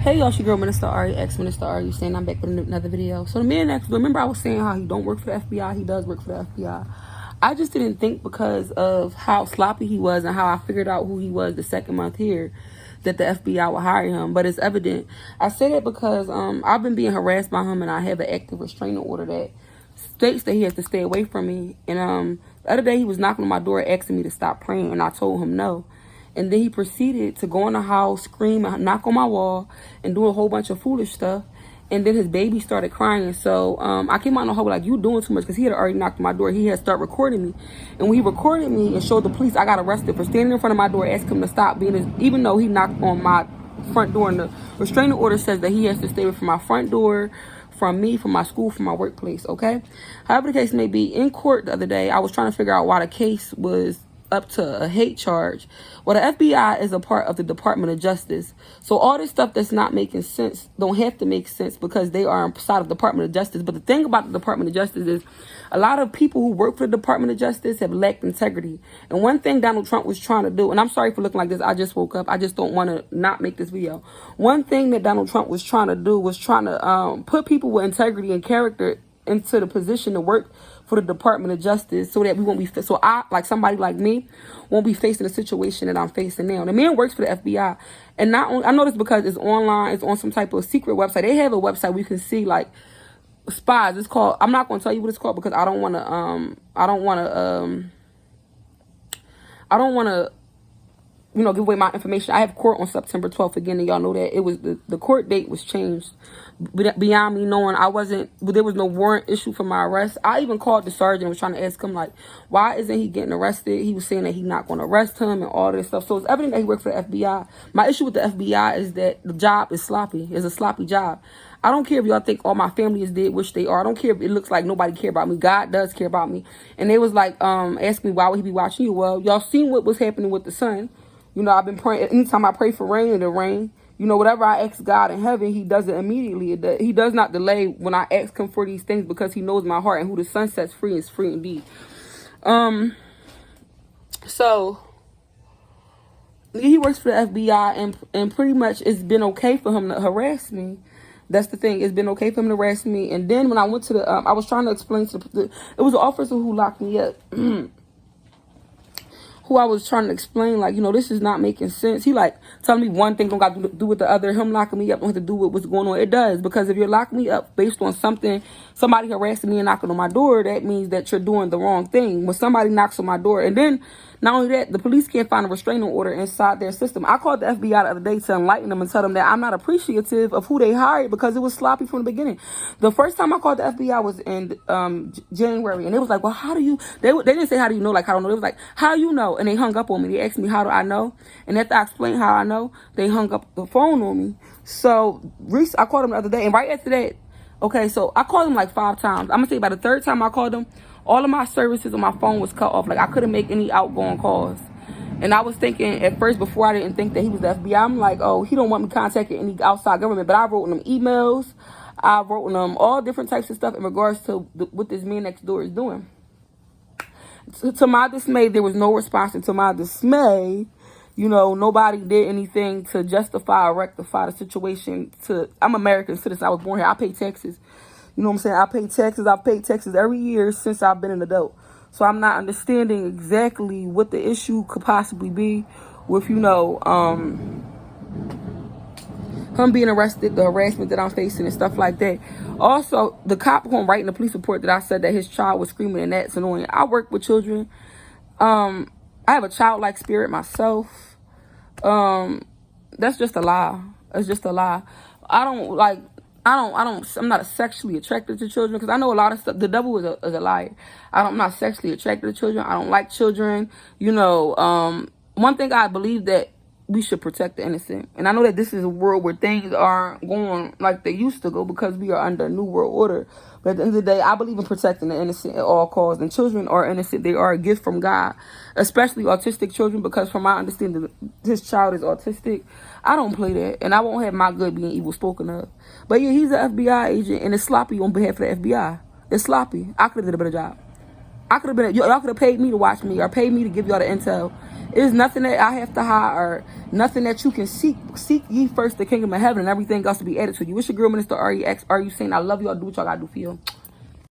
Hey y'all, your girl Minister Ari, ex-Minister Ari, saying I'm back with another video. So the man next, remember I was saying how he don't work for the FBI, he does work for the FBI. I just didn't think because of how sloppy he was and how I figured out who he was the second month here that the FBI would hire him, but it's evident. I say that because I've been being harassed by him and I have an active restraining order that states that he has to stay away from me. And the other day he was knocking on my door asking me to stop praying, and I told him no. And then he proceeded to go in the house, scream, and knock on my wall, and do a whole bunch of foolish stuff. And then his baby started crying. So I came out on her like, you doing too much, because he had already knocked on my door. He had started recording me. And when he recorded me and showed the police, I got arrested for standing in front of my door, asking him to stop being, even though he knocked on my front door. And the restraining order says that he has to stay away from my front door, from me, from my school, from my workplace, okay? However the case may be, in court the other day, I was trying to figure out why the case was up to a hate charge. Well, the FBI is a part of the Department of Justice. So all this stuff that's not making sense don't have to make sense because they are inside of the Department of Justice. But the thing about the Department of Justice is a lot of people who work for the Department of Justice have lacked integrity. And one thing Donald Trump was trying to do, and I'm sorry for looking like this, I just woke up, I just don't want to not make this video. One thing that Donald Trump was trying to do was trying to put people with integrity and character into the position to work for the Department of Justice, so that we won't be, so I, like somebody like me, won't be facing the situation that I'm facing now. The man works for the FBI, and not only, I know this because it's online, it's on some type of secret website. They have a website where you can see like spies. It's called, I'm not going to tell you what it's called because I don't want to you know, give away my information. I have court on September 12th again, and y'all know that it was the court date was changed. Beyond me knowing there was no warrant issued for my arrest. I even called the sergeant and was trying to ask him, like, why isn't he getting arrested? He was saying that he's not going to arrest him and all this stuff. So it's evident that he worked for the FBI. My issue with the FBI is that the job is sloppy. It's a sloppy job. I don't care if y'all think all my family is dead, which they are. I don't care if it looks like nobody care about me. God does care about me. And they was like, asking me, why would he be watching you? Well, y'all seen what was happening with the sun. You know, I've been praying. Anytime I pray for rain, it'll rain. You know, whatever I ask God in heaven, he does it immediately. He does not delay when I ask him for these things because he knows my heart, and who the sun sets free is free indeed. So he works for the FBI, and pretty much it's been okay for him to harass me. That's the thing. It's been okay for him to harass me. And then when I went to I was trying to explain to it was an officer who locked me up. Who I was trying to explain, like, you know, this is not making sense. He like telling me one thing don't got to do with the other. Him locking me up don't have to do with what's going on. It does, because if you're locking me up based on something, somebody harassing me and knocking on my door, that means that you're doing the wrong thing. When somebody knocks on my door, and then not only that, the police can't find a restraining order inside their system. I called the FBI the other day to enlighten them and tell them that I'm not appreciative of who they hired because it was sloppy from the beginning. The first time I called the FBI was in January, and it was like, well, how do you, they didn't say how do you know, like, I don't know. It was like, how you know? And they hung up on me. They asked me, how do I know? And after I explained how I know, they hung up the phone on me. So I called them the other day, and right after that, okay, so I called them like 5 times. I'm going to say by the 3rd time I called them, all of my services on my phone was cut off. Like, I couldn't make any outgoing calls. And I was thinking at first, before I didn't think that he was the FBI, I'm like, oh, he don't want me contacting any outside government. But I wrote them emails. I wrote them all different types of stuff in regards to what this man next door is doing. To my dismay, there was no response. And to my dismay, you know, nobody did anything to justify or rectify the situation. I'm an American citizen. I was born here. I pay taxes. You know what I'm saying? I pay taxes. I've paid taxes every year since I've been an adult. So I'm not understanding exactly what the issue could possibly be with, you know, him being arrested, the harassment that I'm facing and stuff like that. Also, the cop who I'm writing the police report that I said that his child was screaming, and that's annoying. I work with children. I have a childlike spirit myself. That's just a lie. It's just a lie. I'm not sexually attracted to children, because I know a lot of stuff. The devil is a liar. I'm not sexually attracted to children. I don't like children. You know, one thing I believe that we should protect the innocent. And I know that this is a world where things aren't going like they used to go because we are under a new world order. But at the end of the day, I believe in protecting the innocent at all costs. And children are innocent. They are a gift from God, especially autistic children, because from my understanding, this child is autistic. I don't play that, and I won't have my good being evil spoken of. But yeah, he's an FBI agent, and it's sloppy on behalf of the FBI. It's sloppy. I could have did a better job. I could have been, y'all could have paid me to watch me, or paid me to give y'all the intel, It's nothing that I have to hide or nothing that you can seek. Seek ye first the kingdom of heaven and everything else to be added to you. It's your girl, Minister Ari X. Are you saying I love y'all? Do what y'all gotta do for you.